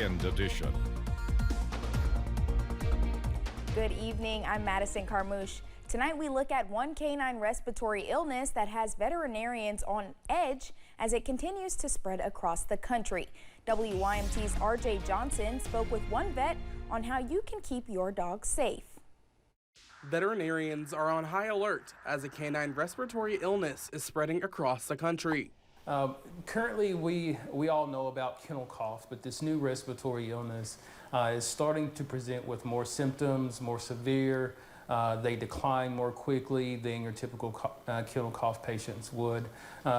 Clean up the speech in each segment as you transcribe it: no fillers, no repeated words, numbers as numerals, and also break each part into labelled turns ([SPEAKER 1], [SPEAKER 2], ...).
[SPEAKER 1] edition.
[SPEAKER 2] Good evening, I'm Madison Carmouche. Tonight we look at one canine respiratory illness that has veterinarians on edge as it continues to spread across the country. WYMT's RJ Johnson spoke with one vet on how you can keep your dog safe.
[SPEAKER 3] Veterinarians are on high alert as a canine respiratory illness is spreading across the country.
[SPEAKER 4] Currently, we all know about kennel cough, but this new respiratory illness is starting to present with more symptoms, more severe. They decline more quickly than your typical kennel cough patients would.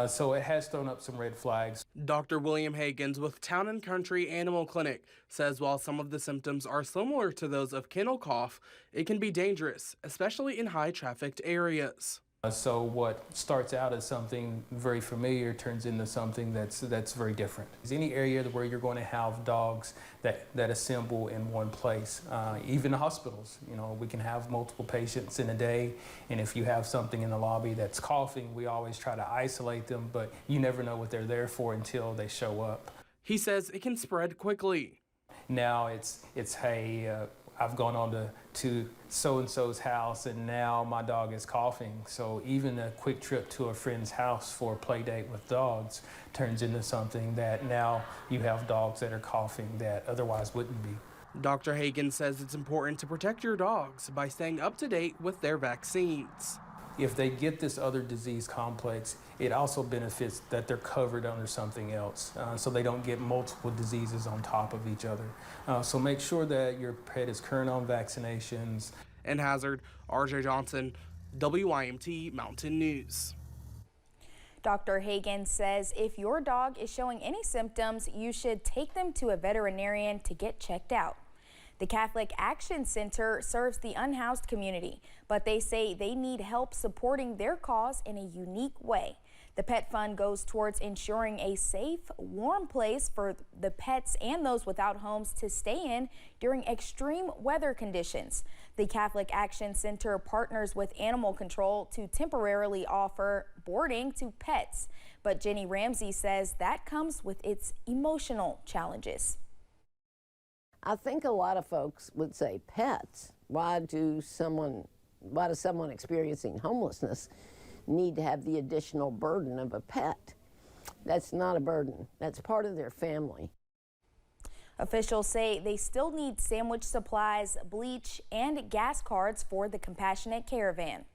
[SPEAKER 4] So it has thrown up some red flags.
[SPEAKER 3] Dr. William Hagens with Town & Country Animal Clinic says while some of the symptoms are similar to those of kennel cough, it can be dangerous, especially in high-trafficked areas.
[SPEAKER 4] So what starts out as something very familiar turns into something that's very different. Any area where you're going to have dogs that assemble in one place, even hospitals, you know, we can have multiple patients in a day, and if you have something in the lobby that's coughing, we always try to isolate them, but you never know what they're there for until they show up.
[SPEAKER 3] He says it can spread quickly.
[SPEAKER 4] Now it's hey, I've gone on to so-and-so's house and now my dog is coughing. So even a quick trip to a friend's house for a play date with dogs turns into something that now you have dogs that are coughing that otherwise wouldn't be.
[SPEAKER 3] Dr. Hagen says it's important to protect your dogs by staying up to date with their vaccines.
[SPEAKER 4] If they get this other disease complex, it also benefits that they're covered under something else, so they don't get multiple diseases on top of each other. So make sure that your pet is current on vaccinations.
[SPEAKER 3] In Hazard, RJ Johnson, WYMT Mountain News.
[SPEAKER 2] Dr. Hagen says if your dog is showing any symptoms, you should take them to a veterinarian to get checked out. The Catholic Action Center serves the unhoused community, but they say they need help supporting their cause in a unique way. The Pet Fund goes towards ensuring a safe, warm place for the pets and those without homes to stay in during extreme weather conditions. The Catholic Action Center partners with animal control to temporarily offer boarding to pets, but Jenny Ramsey says that comes with its emotional challenges.
[SPEAKER 5] I think a lot of folks would say pets. Why does someone experiencing homelessness need to have the additional burden of a pet? That's not a burden. That's part of their family.
[SPEAKER 2] Officials say they still need sandwich supplies, bleach, and gas cards for the Compassionate Caravan.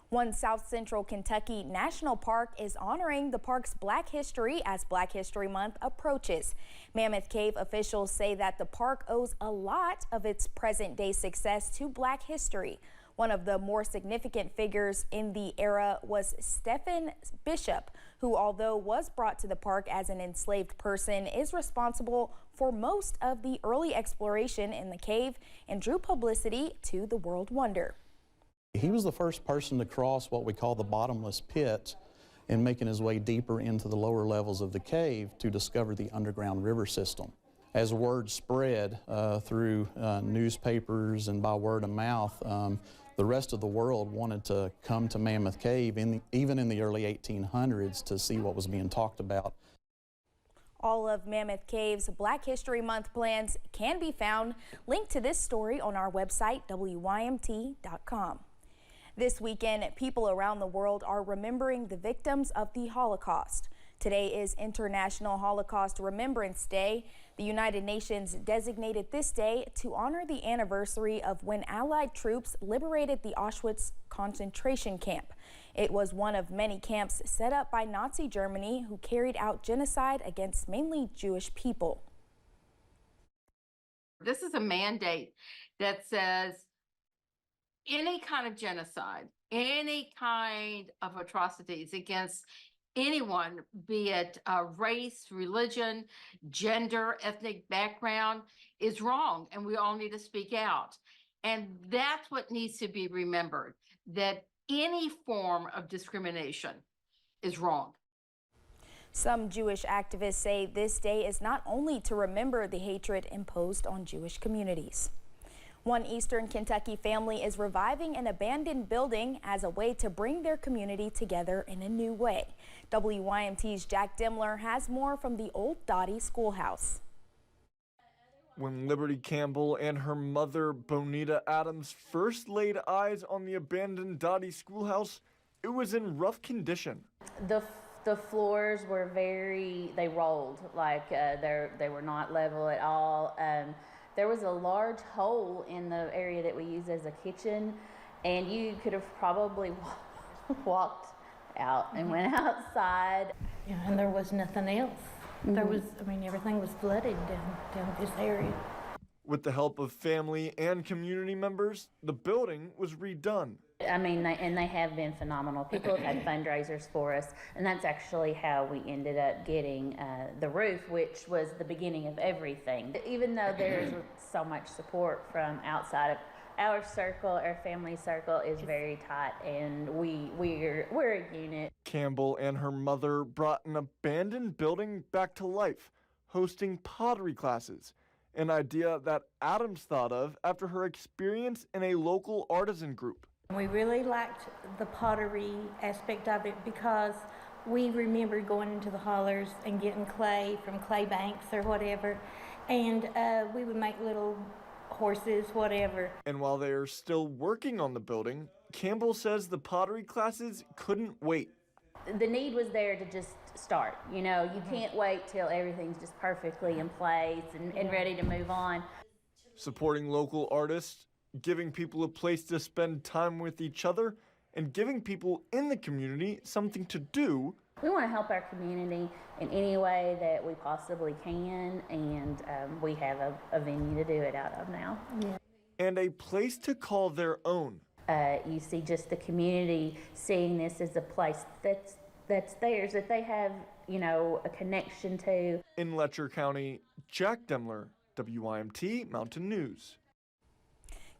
[SPEAKER 2] One South Central Kentucky national park is honoring the park's Black History as Black History Month approaches. Mammoth Cave officials say that the park owes a lot of its present-day success to Black history. One of the more significant figures in the era was Stephen Bishop, who, although was brought to the park as an enslaved person, is responsible for most of the early exploration in the cave and drew publicity to the world wonder.
[SPEAKER 6] He was the first person to cross what we call the bottomless pit and making his way deeper into the lower levels of the cave to discover the underground river system. As word spread through newspapers and by word of mouth, the rest of the world wanted to come to Mammoth Cave, even in the early 1800s, to see what was being talked about.
[SPEAKER 2] All of Mammoth Cave's Black History Month plans can be found. Linked to this story on our website, WYMT.com. This weekend, people around the world are remembering the victims of the Holocaust. Today is International Holocaust Remembrance Day. The United Nations designated this day to honor the anniversary of when Allied troops liberated the Auschwitz concentration camp. It was one of many camps set up by Nazi Germany who carried out genocide against mainly Jewish people.
[SPEAKER 7] This is a mandate that says any kind of genocide, any kind of atrocities against anyone, be it race, religion, gender, ethnic background, is wrong, and we all need to speak out. And that's what needs to be remembered, that any form of discrimination is wrong.
[SPEAKER 2] Some Jewish activists say this day is not only to remember the hatred imposed on Jewish communities. One Eastern Kentucky family is reviving an abandoned building as a way to bring their community together in a new way. WYMT's Jack Demler has more from the Old Dottie Schoolhouse.
[SPEAKER 1] When Liberty Campbell and her mother, Bonita Adams, first laid eyes on the abandoned Dottie schoolhouse, it was in rough condition.
[SPEAKER 8] The floors were they rolled, like they were not level at all. There was a large hole in the area that we use as a kitchen, and you could have probably walked out and went outside.
[SPEAKER 9] Yeah, and there was nothing else. There was, everything was flooded down this area.
[SPEAKER 1] With the help of family and community members, the building was redone.
[SPEAKER 8] They have been phenomenal. People have had fundraisers for us, and that's actually how we ended up getting the roof, which was the beginning of everything. Even though there's so much support from outside of our circle, our family circle is very tight, and we're a unit.
[SPEAKER 1] Campbell and her mother brought an abandoned building back to life, hosting pottery classes, an idea that Adams thought of after her experience in a local artisan group.
[SPEAKER 9] We really liked the pottery aspect of it because we remember going into the hollers and getting clay from clay banks or whatever, and we would make little horses, whatever.
[SPEAKER 1] And while they are still working on the building, Campbell says the pottery classes couldn't wait.
[SPEAKER 8] The need was there to just start. You can't wait till everything's just perfectly in place and ready to move on.
[SPEAKER 1] Supporting local artists, giving people a place to spend time with each other, and giving people in the community something to do.
[SPEAKER 8] We want to help our community in any way that we possibly can, and we have a venue to do it out of now.
[SPEAKER 9] Yeah.
[SPEAKER 1] And a place to call their own.
[SPEAKER 8] You see just the community seeing this as a place that's theirs, that they have, a connection to.
[SPEAKER 1] In Letcher County, Jack Demler, WYMT Mountain News.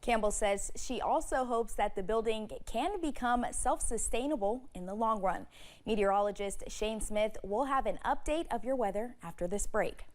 [SPEAKER 2] Campbell says she also hopes that the building can become self-sustainable in the long run. Meteorologist Shane Smith will have an update of your weather after this break.